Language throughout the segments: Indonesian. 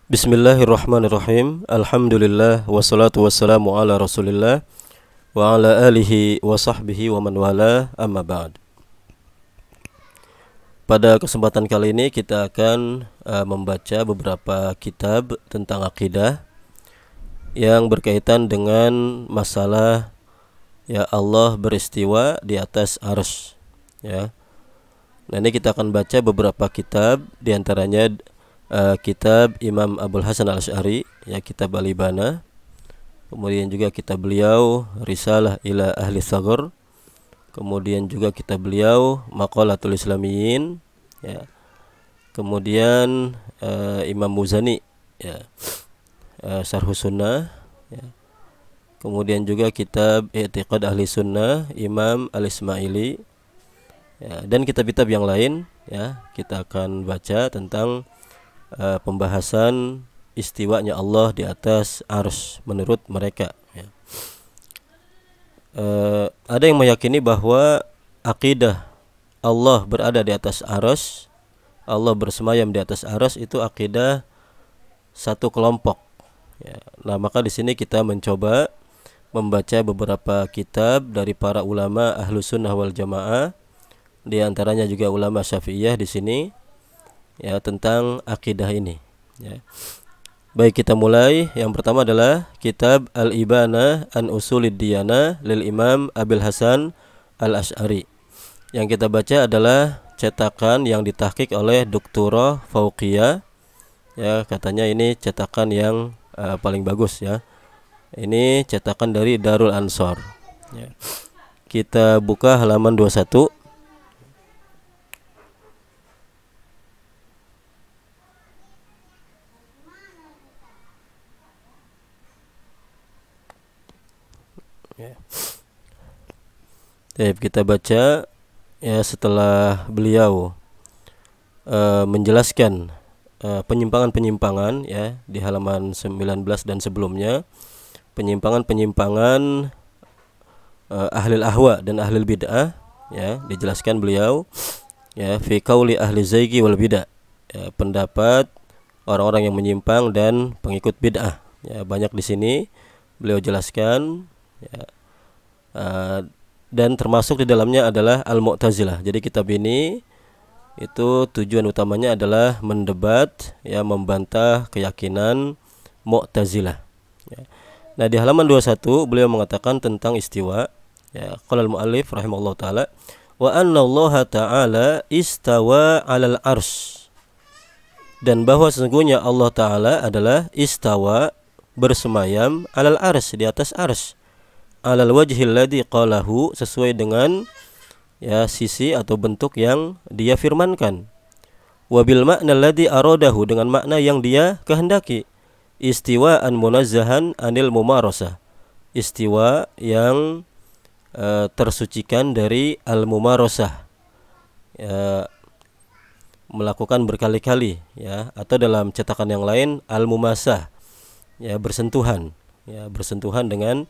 Bismillahirrahmanirrahim. Alhamdulillah wassalatu wassalamu ala Rasulillah wa ala alihi wa sahbihi wa man wala, amma ba'd. Pada kesempatan kali ini kita akan membaca beberapa kitab tentang akidah yang berkaitan dengan masalah ya Allah beristiwa di atas arsy, ya. Nah, ini kita akan baca beberapa kitab, diantaranya kitab Imam Abul Hasan Al-Asy'ari, ya, kitab Al-Ibana. Kemudian juga kitab beliau Risalah ila Ahli Tsaghar. Kemudian juga kitab beliau Maqalatul Islamiyyin, ya. Kemudian Imam Muzani, ya, Syarhus Sunnah, ya. Kemudian juga kitab I'tiqad Ahli Sunnah Imam Al-Ismaili, ya, dan kitab-kitab yang lain, ya. Kita akan baca tentang pembahasan istiwanya Allah di atas arsy menurut mereka, ya. Ada yang meyakini bahwa akidah Allah berada di atas arsy, Allah bersemayam di atas arsy, itu akidah satu kelompok, ya. Nah, maka di sini kita mencoba membaca beberapa kitab dari para ulama Ahlus Sunnah wal Jamaah, di antaranya juga ulama Syafi'iyah di sini, ya, tentang akidah ini, ya. Baik, kita mulai. Yang pertama adalah kitab Al-Ibana an Usulid Diyanah lil Imam Abil Hasan Al-Asy'ari. Yang kita baca adalah cetakan yang ditahqiq oleh Doktora Fauqiyah, ya, katanya ini cetakan yang paling bagus, ya. Ini cetakan dari Darul Ansor, ya. Kita buka halaman 21. Kita baca, ya, setelah beliau menjelaskan penyimpangan-penyimpangan, ya, di halaman 19 dan sebelumnya, penyimpangan-penyimpangan ahlil ahwa dan ahlil bid'ah, ya, dijelaskan beliau, ya, fi qauli ahli zaigi wal bid'ah, ya, pendapat orang-orang yang menyimpang dan pengikut bid'ah, ya, banyak di sini beliau jelaskan, ya. Dan termasuk di dalamnya adalah Al-Mu'tazilah. Jadi kitab ini itu tujuan utamanya adalah mendebat, ya, membantah keyakinan Mu'tazilah, ya. Nah, di halaman 21 beliau mengatakan tentang istiwa, ya, qala al-muallif rahimahullah taala, wa anna Allah taala istawa 'alal arsy, dan bahwa sesungguhnya Allah taala adalah istawa, bersemayam, 'alal arsy, di atas arsy, alal wajhil ladzi qalahu, sesuai dengan, ya, sisi atau bentuk yang dia firmankan, wabil makna alladzi aradahu, dengan makna yang dia kehendaki, istiwaan munazzahan anil mumarasah, istiwa yang tersucikan dari al-mumarasah, ya, melakukan berkali-kali, ya, atau dalam cetakan yang lain al-mumasah, ya, bersentuhan, ya, bersentuhan dengan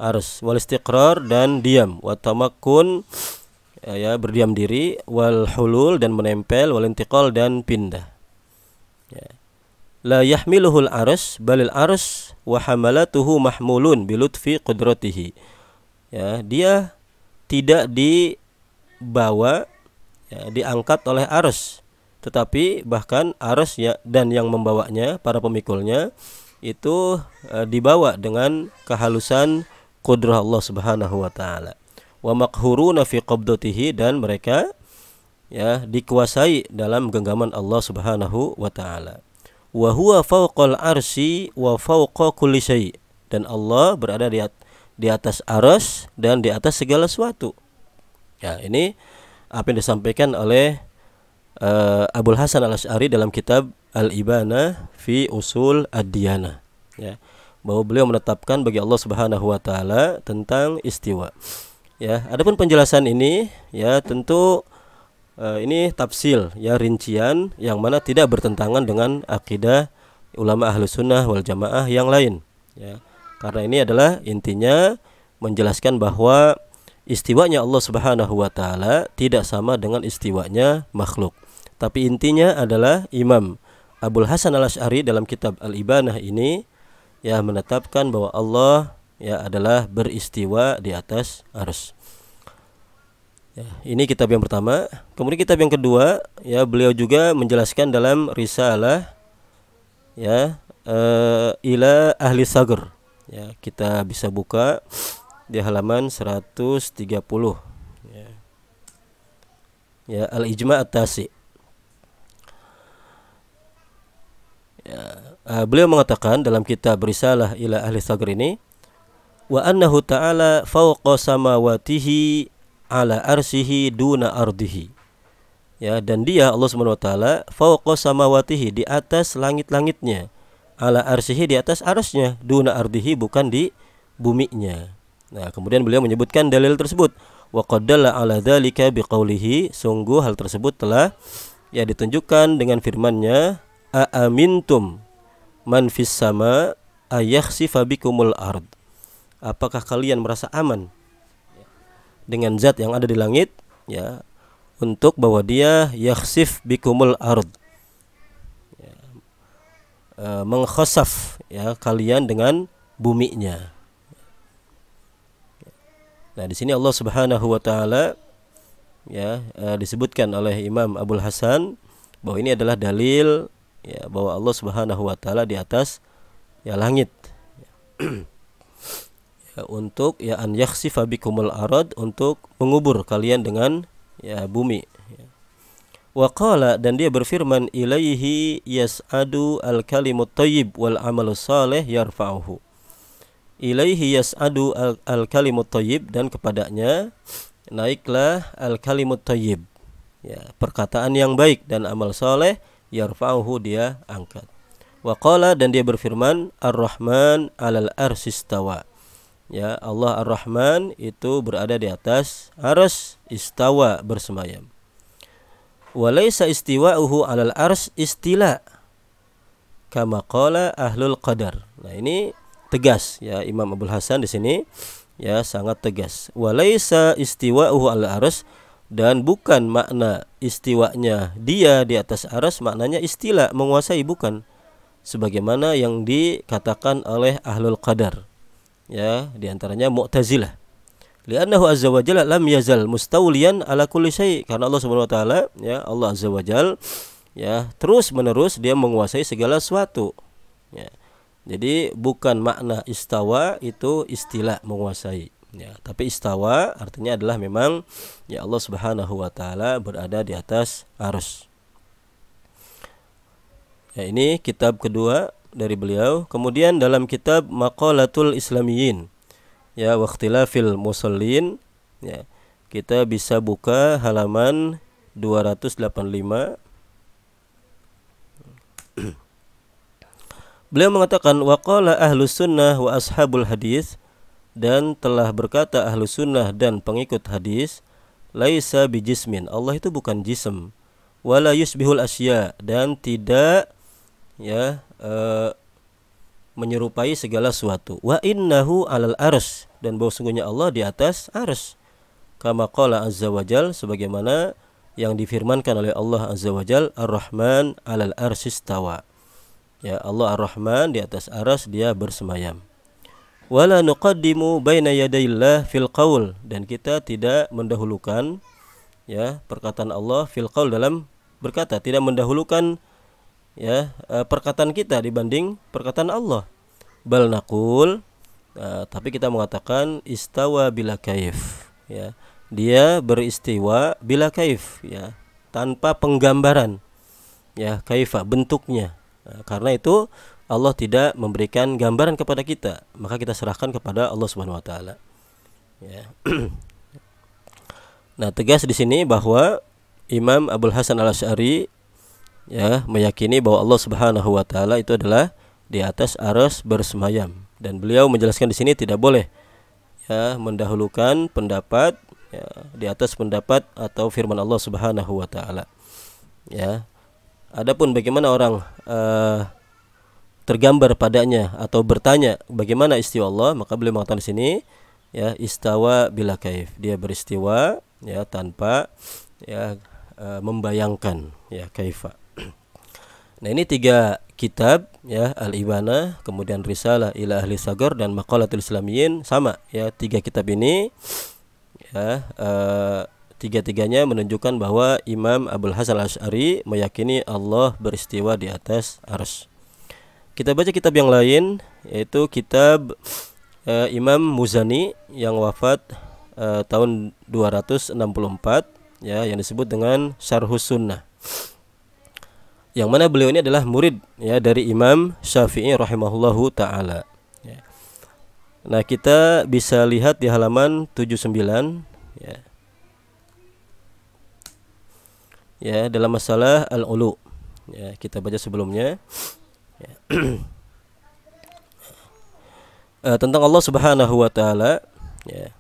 arsy, wal istiqrar, dan diam, wa tamakkun, ya, berdiam diri, wal hulul, dan menempel, wal intiqal, dan pindah, ya. La yahmiluhul arsy balil arsy wa hamalatuhu mahmulun bilutfi qudratihi, ya, dia tidak dibawa, ya, diangkat oleh arsy, tetapi bahkan arsy, ya, dan yang membawanya, para pemikulnya itu dibawa dengan kehalusan qudrah Allah Subhanahu wa taala. Wa maqhuruna fi qabdatihi, dan mereka, ya, dikuasai dalam genggaman Allah Subhanahu wa taala. Wa huwa fawqal arsy wa fawqa kulli syai', dan Allah berada di atas arsy dan di atas segala sesuatu. Ya, ini apa yang disampaikan oleh Abul Hasan Al-Asy'ari dalam kitab Al-Ibana fi Usul Ad-Diyanah, ya, bahwa beliau menetapkan bagi Allah Subhanahu wa taala tentang istiwa, ya. Adapun penjelasan ini, ya, tentu ini tafsil, ya, rincian yang mana tidak bertentangan dengan akidah ulama Ahlus Sunnah wal Jamaah yang lain, ya. Karena ini adalah intinya menjelaskan bahwa istiwanya Allah Subhanahu wa taala tidak sama dengan istiwanya makhluk. Tapi intinya adalah Imam Abul Hasan Al-Asy'ari dalam kitab Al-Ibanah ini ya menetapkan bahwa Allah ya adalah beristiwa di atas arsy. Ya, ini kitab yang pertama. Kemudian kitab yang kedua ya beliau juga menjelaskan dalam risalah ya ila ahli sagr. Ya, kita bisa buka di halaman 130 ya. Ya, Al-Ijma' At-Tasi'. Ya, beliau mengatakan dalam kitab risalah ila ahli sagr ini, wa annahu ta'ala fawqa samawatihi ala arsihi duna ardihi. Ya, dan dia Allah Subhanahu wa taala fawqa samawatihi, di atas langit-langitnya, ala arsihi, di atas arsy-Nya, duna ardihi, bukan di buminya. Nah, kemudian beliau menyebutkan dalil tersebut, wa qaddalla ala dzalika biqaulihi, sungguh hal tersebut telah ya ditunjukkan dengan firman-Nya, a amintum man fis sama ayakhsifa bikumul ard. Apakah kalian merasa aman dengan zat yang ada di langit ya, untuk bahwa dia yakhsif bikumul ard, ya, mengkhasaf ya kalian dengan buminya. Nah, di sini Allah Subhanahu wa taala ya disebutkan oleh Imam Abul Hasan bahwa ini adalah dalil ya bahwa Allah Subhanahu wa taala di atas ya langit. Ya, untuk ya an yakhsifa bikumul arad, untuk mengubur kalian dengan ya bumi. Wa qala, dan dia berfirman, ilaihi yas'adu al-kalimut thayyib wal amalus salih yarfa'uhu. Ilaihi yas'adu al-kalimut thayyib, dan kepadanya naiklah al-kalimut thayyib ya, perkataan yang baik dan amal saleh, yarfa'uhu, dia angkat. Wa qala, dan dia berfirman, ar-rahman 'alal arsy istawa. Ya, Allah Ar-Rahman itu berada di atas arsy, istawa, bersemayam. Wa laisa istiwa'uhu 'alal arsy istila, kama qala ahlul qadar. Nah, ini tegas ya Imam Abul Hasan di sini ya, sangat tegas. Wa laisa istiwa'uhu 'alal arsy, dan bukan makna istiwanya dia di atas arsy maknanya istila, menguasai, bukan sebagaimana yang dikatakan oleh ahlul qadar ya, diantaranya Mu'tazilah. Li'annahu azza wa jalla lam yazal mustawliyan ala kulli syai', karena Allah Subhanahu wa taala ya, Allah azza wa jalla ya terus menerus dia menguasai segala sesuatu ya. Jadi bukan makna istawa itu istilah menguasai ya, tapi istawa artinya adalah memang ya Allah Subhanahu wa taala berada di atas arsy. Ya, ini kitab kedua dari beliau. Kemudian dalam kitab Maqalatul Islamiyyin ya wa ikhtilafil musallin ya, kita bisa buka halaman 285. Beliau mengatakan, wa qala ahlus sunnah wa ashabul hadis, dan telah berkata ahlus sunnah dan pengikut hadis, laisa bijismin, Allah itu bukan jism, wala yusbihul asya, dan tidak ya menyerupai segala sesuatu. Wa innahu 'alal arsy, dan bahwa sungguhnya Allah di atas arsy. Kama qala azza wajal, sebagaimana yang difirmankan oleh Allah azza wajal, ar-rahman 'alal arsy istawa. Ya, Allah ar-Rahman di atas arsy, dia bersemayam. Wala nuqaddimu baina yadayillah fil qaul, dan kita tidak mendahulukan ya perkataan Allah fil qaul, dalam berkata, tidak mendahulukan ya perkataan kita dibanding perkataan Allah. Bal naqul, tapi kita mengatakan istawa bila kaif ya, dia beristiwa bila kaif ya, tanpa penggambaran ya kaifa, bentuknya. Karena itu Allah tidak memberikan gambaran kepada kita, maka kita serahkan kepada Allah Subhanahu wa taala ya. Nah, tegas di sini bahwa Imam Abul Hasan Al-Asy'ari ya meyakini bahwa Allah Subhanahu wa taala itu adalah di atas arsy bersemayam, dan beliau menjelaskan di sini tidak boleh ya mendahulukan pendapat ya di atas pendapat atau firman Allah Subhanahu wa taala ya. Adapun bagaimana orang tergambar padanya atau bertanya bagaimana istiwa Allah, maka beliau mengatakan di sini ya istawa bila kaif, dia beristiwa ya tanpa ya membayangkan ya kaifa. Nah, ini 3 kitab ya, Al-Ibanah, kemudian Risalah ila Ahli Sagar dan Maqalatul Islamiyyin, sama ya, 3 kitab ini ya, tiga-tiganya menunjukkan bahwa Imam Abul Hasan Al-Asy'ari meyakini Allah beristiwa di atas arsy. Kita baca kitab yang lain, yaitu kitab Imam Muzani yang wafat tahun 264 ya, yang disebut dengan Syarhus Sunnah, yang mana beliau ini adalah murid ya dari Imam Syafi'i rahimahullahu taala ya. Nah, kita bisa lihat di halaman 79 ya. Ya, dalam masalah al-ulu. Ya, kita baca sebelumnya. Ya. Tentang Allah Subhanahu wa taala ya.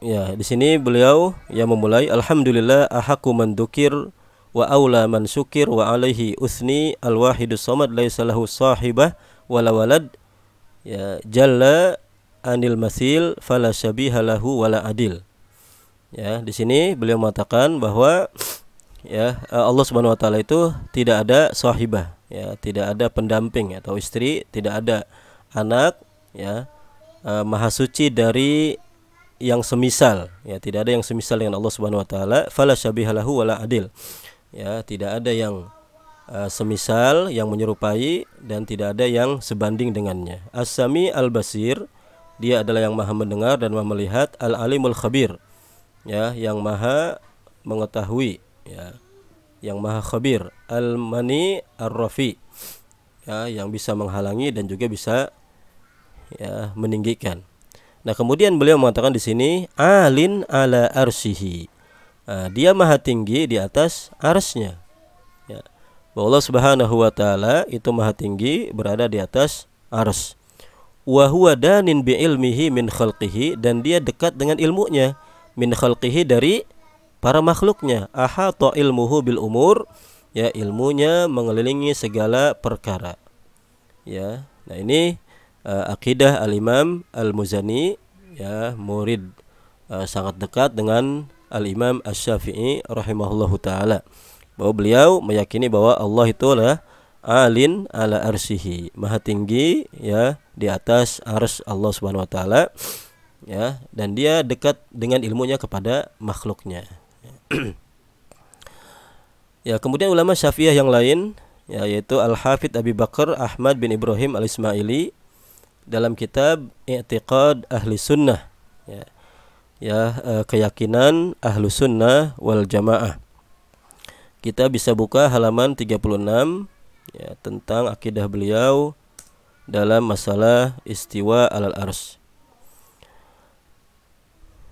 Ya, di sini beliau yang memulai alhamdulillah ahaqqu man dzukir wa aula man syukir wa alaihi usni al-wahidus samad laisa lahu sahibah wala walad ya jalla anil masil fala syabiha lahu wala adil. Ya, di sini beliau mengatakan bahwa ya, Allah Subhanahu wa taala itu tidak ada sahibah ya, tidak ada pendamping atau istri, tidak ada anak ya, maha suci dari yang semisal ya, tidak ada yang semisal dengan Allah Subhanahu wa taala, fala syabihalahu wala adil ya, tidak ada yang semisal, yang menyerupai, dan tidak ada yang sebanding dengannya. As-Sami al-Basir, dia adalah yang maha mendengar dan maha melihat. Al-Alimul Khabir ya, yang maha mengetahui ya, yang maha khabir. Al-Mani ar-Rafi ya, yang bisa menghalangi dan juga bisa ya meninggikan. Nah, kemudian beliau mengatakan di sini alin ala arsihi. Dia maha tinggi di atas arsy-Nya. Ya. Allah Subhanahu wa taala itu maha tinggi, berada di atas arsy. Wa huwa danin bi ilmihi min khalqihi, dan dia dekat dengan ilmunya, min khalqihi, dari para makhluknya. Ahata ilmuhu bil umur, ya, ilmunya mengelilingi segala perkara. Ya. Nah, ini akidah al-Imam al-Muzani ya, murid sangat dekat dengan al-Imam Asy-Syafi'i rahimahullahu taala, bahwa beliau meyakini bahwa Allah itu adalah alin ala arsihi, maha tinggi ya di atas arsy Allah Subhanahu wa taala ya, dan dia dekat dengan ilmunya kepada makhluknya. Ya, kemudian ulama Syafi'iyah yang lain ya, yaitu Al-Hafidz Abi Bakar Ahmad bin Ibrahim Al-Ismaili dalam kitab I'tiqad Ahli Sunnah ya, keyakinan Ahlu Sunnah wal Jamaah. Kita bisa buka halaman 36 ya, tentang akidah beliau dalam masalah istiwa alal arsy.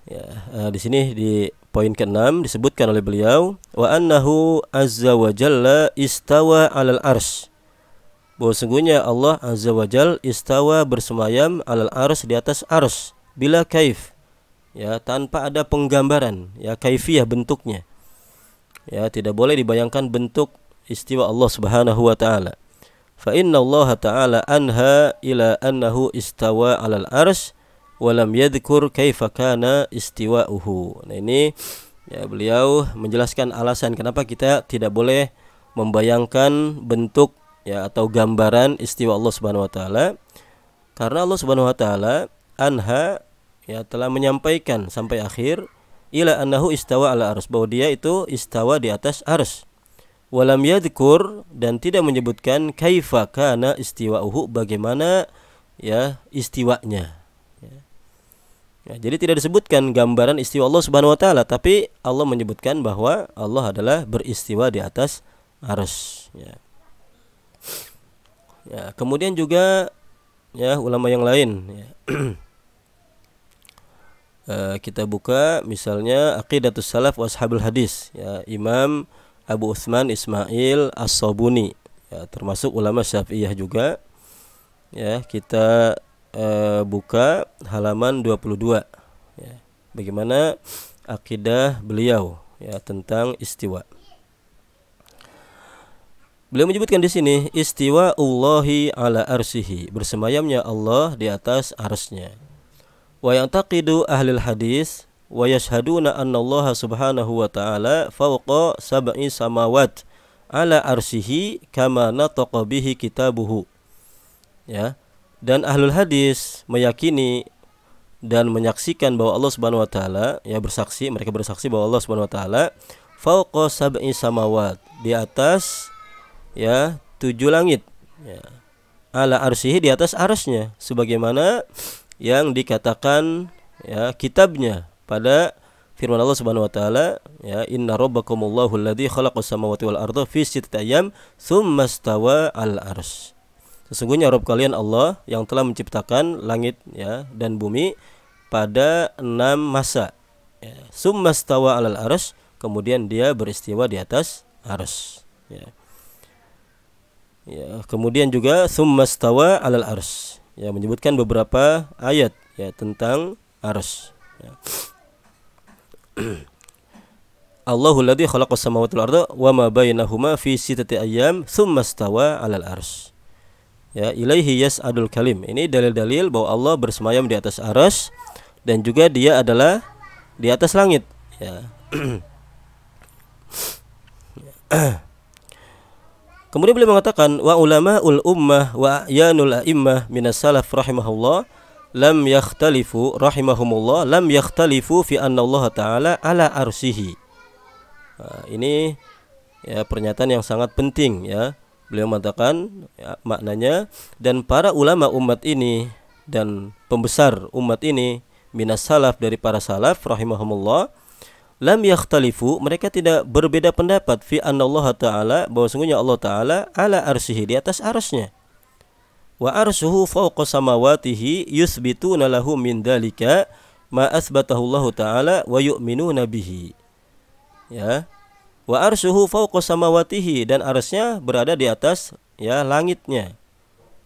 Ya, di sini di poin ke-6 disebutkan oleh beliau wa annahu azza wa jalla istawa alal arsy, bahwa sungguhnya Allah azza wa jalla istawa bersemayam alal arsy, di atas arsy, bila kaif ya, tanpa ada penggambaran ya, kaifiyah bentuknya ya, tidak boleh dibayangkan bentuk istiwa Allah Subhanahu wa taala. Fa inna Allah taala anha ila annahu istawa alal arsy wa lam yadhkur kaifa kana istiwa'uhu. Nah, ini ya, beliau menjelaskan alasan kenapa kita tidak boleh membayangkan bentuk ya atau gambaran istiwa Allah Subhanahu wa taala, karena Allah Subhanahu wa taala anha ya telah menyampaikan sampai akhir ila annahu istawa ala arsy, bahwa dia itu istawa di atas arsy. Walam yadhkur, dan tidak menyebutkan kaifa kana istiwa'uhu, bagaimana ya istiwanya. Ya, jadi tidak disebutkan gambaran istiwa Allah Subhanahu wa taala, tapi Allah menyebutkan bahwa Allah adalah beristiwa di atas arsy ya. Ya, kemudian juga ya ulama yang lain ya. Kita buka misalnya Aqidatus Salaf wa Ashabul Hadis ya, Imam Abu Utsman Ismail As-Sabuni ya, termasuk ulama Syafi'iyah juga ya. Kita buka halaman 22 ya, bagaimana akidah beliau ya tentang istiwa. Beliau menyebutkan di sini istiwa Allahi ala arsihi, bersemayamnya Allah di atas arsy-Nya. Wa yantaqidu ahlul hadis wa yashhaduna anna Allah subhanahu wa ta'ala fawqa sab'i samawat ala arsihi kama nataqa bihi kitabuhu. Ya. Dan ahlul hadis meyakini dan menyaksikan bahwa Allah Subhanahu wa taala, ya bersaksi, mereka bersaksi bahwa Allah Subhanahu wa taala fawqa sab'i samawat, di atas ya 7 langit, ya. Ala arsihi, di atas arasnya, sebagaimana yang dikatakan ya kitabnya pada firman Allah Subhanahu wa taala, ya, inna rabbakumullahu alladzi khalaqas samawati wal arda fi sittati ayyam tsumma stawa al arsy. Sesungguhnya Rabb kalian Allah yang telah menciptakan langit, ya, dan bumi pada 6 masa. Ya. Tsumma stawa alal arsy, kemudian dia beristiwa di atas arsy. Ya. Ya, kemudian juga tsumma stawa alal arsy, ya, menyebutkan beberapa ayat ya tentang arsy. Ya. Allahul ladzi khalaqas samawati wal arda wa ma bainahuma fi sittati ayyam tsumma stawa alal arsy. Ya, ilaihi yas'adul kalim. Ini dalil-dalil bahwa Allah bersemayam di atas arsy dan juga dia adalah di atas langit, ya. Kemudian beliau mengatakan wa ulamaul ummah wa a'yanul a'immah minas salaf rahimahullah lam yakhtalifu rahimahumullah lam yakhtalifu fi anna Allah taala ala arsihi. Nah, ini ya pernyataan yang sangat penting, ya. Beliau mengatakan ya, maknanya, dan para ulama umat ini dan pembesar umat ini minas salaf, dari para salaf rahimahumullah, lam yakhtalifu, mereka tidak berbeda pendapat fi annallaha ta'ala, bahwa sungguhnya Allah ta'ala ala arsihi, di atas arsy-Nya. Wa arsyuhu fawqa samawatihi yusbituna lahu min dalika ma asbatahu Allah ta'ala wa yu'minuna bihi. Ya. Wa arsyuhu fawqa samawatihi, dan arsy-Nya berada di atas ya langitnya.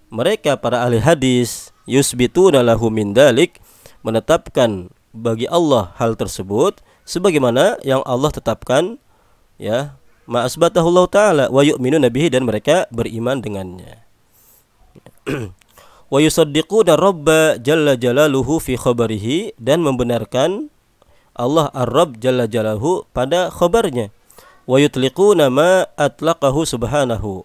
Mereka para ahli hadis yusbituna lahu min dalik, menetapkan bagi Allah hal tersebut sebagaimana yang Allah tetapkan, ya, ma asbatahu Allah taala wa yu'minuna bihi, dan mereka beriman dengannya. Wa yusaddiquna rabba jalla jalaluhu fi khabarihi, dan membenarkan Allah ar-Rabb jalla jalaluhu pada khabarnya. Wa yutliquna ma atlaqahu subhanahu,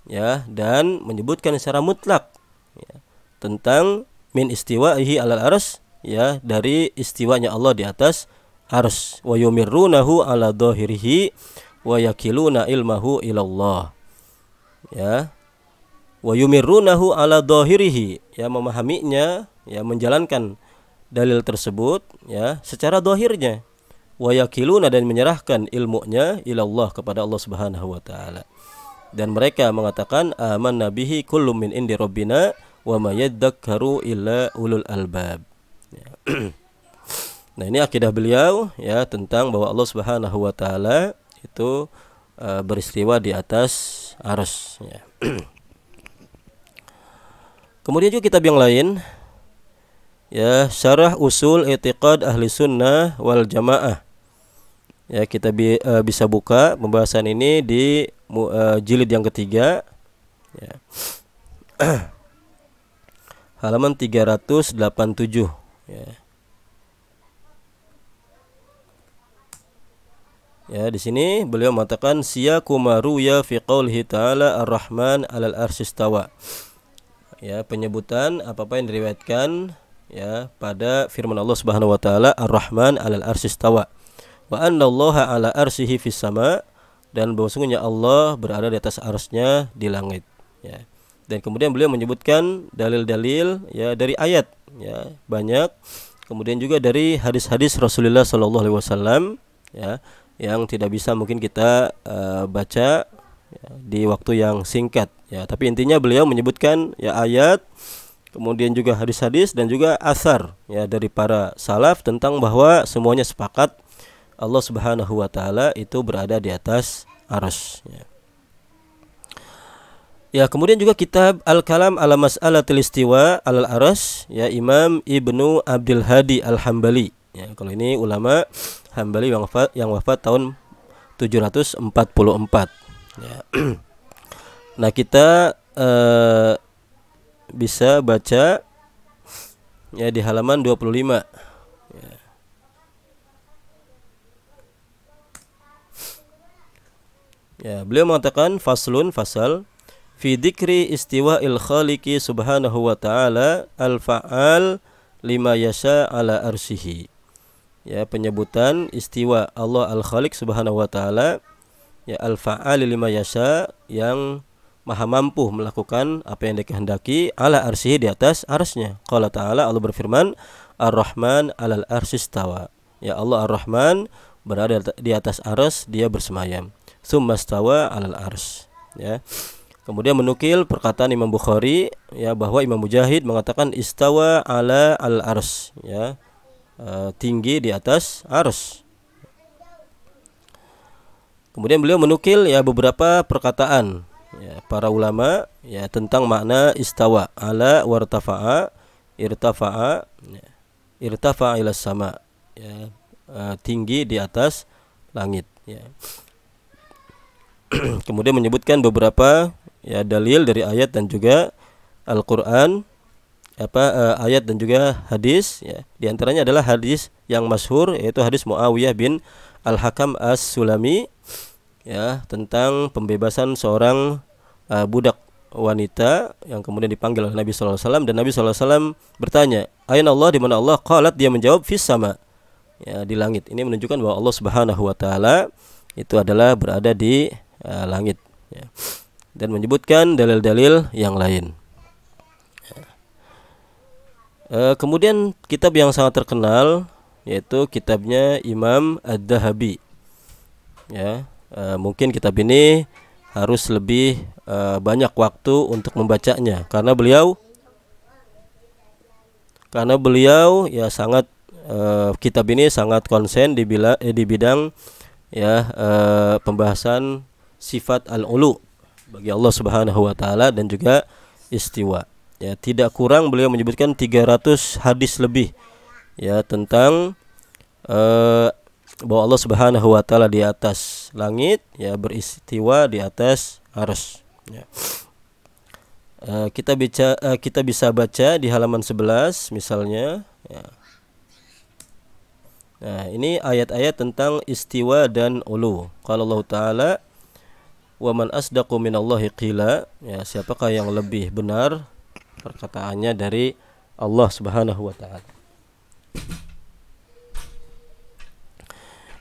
ya, dan menyebutkan secara mutlak, ya, tentang min istiwa'ihi alal arsy, ya, dari istiwanya Allah di atas arsy. Wa yumirrunahu ala dhahirihi wa yakiluna ilmahu ilallah, ya. Wa yumirrunahu ala dhahirihi, ya, memahaminya, ya, menjalankan dalil tersebut, ya, secara dhahirnya. Wa yakiluna, dan menyerahkan ilmunya ilallah, kepada Allah Subhanahu wa taala. Dan mereka mengatakan amanna bihi kullum min indi rabbina wa ma yadzakkaru illa ulul albab. Ya. Nah, ini akidah beliau, ya, tentang bahwa Allah Subhanahu wa taala itu beristiwa di atas arsy, ya. Kemudian juga kitab yang lain, ya, Syarah Usul I'tiqad Ahli Sunnah wal Jamaah. Ya, kita bisa buka pembahasan ini di jilid yang ketiga, ya. Halaman 387, ya. Ya, di sini beliau mengatakan siyaqu ma ruya fi qaulihi ta'ala ar-rahman 'alal arsy istawa. Ya, penyebutan apa yang diriwayatkan, ya, pada firman Allah Subhanahu wa taala ar-rahman 'alal arsy istawa. Wa annallaha 'ala arsyihi fis sama, dan bahwasanya Allah berada di atas arsy-Nya di langit, ya. Dan kemudian beliau menyebutkan dalil-dalil, ya, dari ayat, ya, banyak. Kemudian juga dari hadis-hadis Rasulullah sallallahu alaihi wasallam, ya, yang tidak bisa mungkin kita baca, ya, di waktu yang singkat, ya. Tapi intinya beliau menyebutkan, ya, ayat, kemudian juga hadis-hadis dan juga asar, ya, dari para salaf tentang bahwa semuanya sepakat Allah Subhanahu wa taala itu berada di atas arsy, ya. Ya, kemudian juga kitab Al-Kalam ala Mas'alatil Istiwa alal arsy, ya, Imam Ibnu Abdul Hadi Al-Hambali, ya. Kalau ini ulama Hambali yang wafat tahun 744, ya. Nah, kita bisa baca, ya, di halaman 25, ya. Ya, beliau mengatakan faslun fasal fi dzikri istiwa'il khaliqi subhanahu wa ta'ala al-fa'al lima yasha ala arsyihi. Ya, penyebutan istiwa Allah al-Khaliq subhanahu wa ta'ala, ya, al-fa'al lima yasha, yang maha mampu melakukan apa yang dikehendaki, ala arsyihi, di atas arsy-Nya. Qala ta'ala, Allah berfirman, Ar-Rahman 'alal arsy istawa. Ya, Allah Ar-Rahman berada di atas arsy, dia bersemayam. Tsumma stawa 'alal arsy. Ya. Kemudian menukil perkataan Imam Bukhari, ya, bahwa Imam Mujahid mengatakan istawa ala al-arsy, ya, tinggi di atas arsy. Kemudian beliau menukil, ya, beberapa perkataan, ya, para ulama, ya, tentang makna istawa, ala wartafa'a, irtafa'a, ya, irtafa'a ila sama, ya, tinggi di atas langit, ya. Kemudian menyebutkan beberapa, ya, dalil dari ayat dan juga Al-Qur'an, ayat dan juga hadis, ya. Di antaranya adalah hadis yang masyhur, yaitu hadis Muawiyah bin Al-Hakam As-Sulami, ya, tentang pembebasan seorang budak wanita yang kemudian dipanggil oleh Nabi sallallahu alaihi wasallam, dan Nabi sallallahu alaihi wasallam bertanya, "Aina Allah?" Di mana Allah? Qalat, dia menjawab, "Fis sama." Ya, di langit. Ini menunjukkan bahwa Allah Subhanahu wa taala itu adalah berada di langit, ya. Dan menyebutkan dalil-dalil yang lain. Kemudian kitab yang sangat terkenal, yaitu kitabnya Imam Ad-Dahabi, ya. Mungkin kitab ini harus lebih banyak waktu untuk membacanya, karena beliau ya sangat, kitab ini sangat konsen di bidang, ya, pembahasan sifat al-ulu bagi Allah Subhanahu wa taala dan juga istiwa. Ya, tidak kurang beliau menyebutkan 300 hadis lebih, ya, tentang bahwa Allah Subhanahu wa taala di atas langit, ya, beristiwa di atas arsy, ya. Kita bisa baca di halaman 11 misalnya, ya. Nah, ini ayat-ayat tentang istiwa dan ulu. Qala Allah taala, "Wa man asdaqu minallahi qila." Ya, siapakah yang lebih benar perkataannya dari Allah Subhanahu wa taala?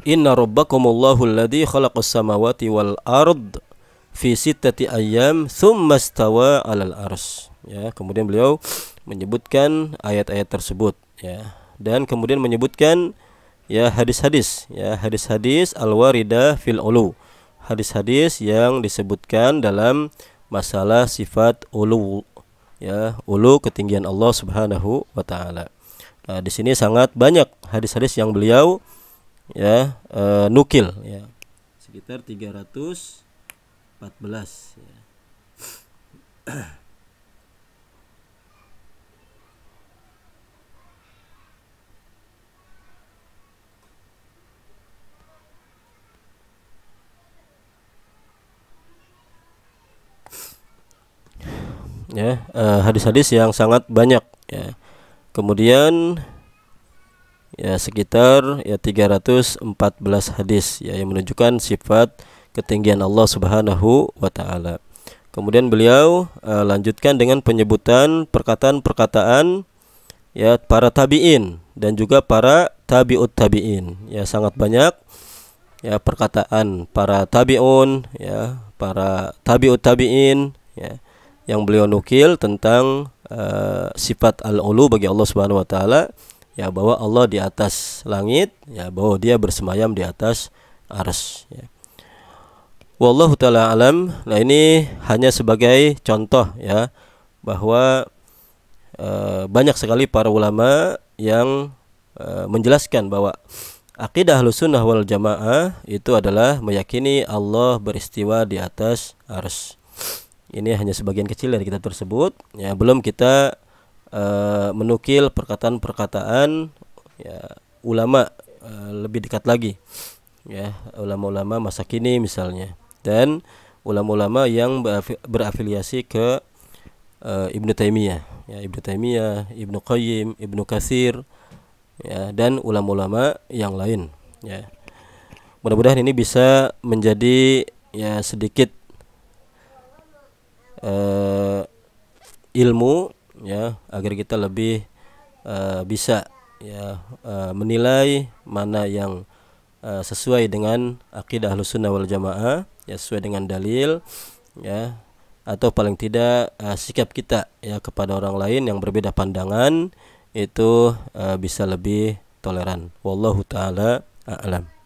Inna rabbakumullahu alladzi khalaqas samawati wal ard fi sittati ayyam tsumma istawa 'alal arsy. Ya, kemudian beliau menyebutkan ayat-ayat tersebut, ya, dan kemudian menyebutkan, ya, hadis-hadis, ya, hadis-hadis al-waridah fil ulu. Hadis-hadis yang disebutkan dalam masalah sifat ulu, ya, ulu, ketinggian Allah Subhanahu wa taala. Nah, di sini sangat banyak hadis-hadis yang beliau, ya, nukil, ya, sekitar 314, ya. Ya, hadis-hadis yang sangat banyak, ya. Kemudian, ya, sekitar, ya, 314 hadis, ya, yang menunjukkan sifat ketinggian Allah Subhanahu wa taala. Kemudian beliau lanjutkan dengan penyebutan perkataan-perkataan, ya, para tabi'in dan juga para tabi'ut tabi'in. Ya, sangat banyak, ya, perkataan para tabi'un, ya, para tabi'ut tabi'in, ya, yang beliau nukil tentang sifat al-ulu bagi Allah Subhanahu wa taala, ya, bahwa Allah di atas langit, ya, bahwa dia bersemayam di atas arsy, ya. Wallahu taala alam. Nah, ini hanya sebagai contoh, ya, bahwa banyak sekali para ulama yang menjelaskan bahwa akidah Ahlussunnah wal Jamaah itu adalah meyakini Allah beristiwa di atas arsy. Ini hanya sebagian kecil dari kitab tersebut, ya, belum kita menukil perkataan-perkataan, ya, ulama lebih dekat lagi, ya, ulama-ulama masa kini misalnya, dan ulama-ulama yang berafiliasi ke Ibnu Taimiyah, ya, Ibnu Qayyim, Ibnu Katsir, ya, dan ulama-ulama yang lain, ya. Mudah-mudahan ini bisa menjadi ya sedikit ilmu, ya, agar kita lebih bisa ya menilai mana yang sesuai dengan akidah Ahlussunnah wal Jamaah, ya, sesuai dengan dalil, ya, atau paling tidak sikap kita ya kepada orang lain yang berbeda pandangan itu bisa lebih toleran. Wallahu taala a'lam.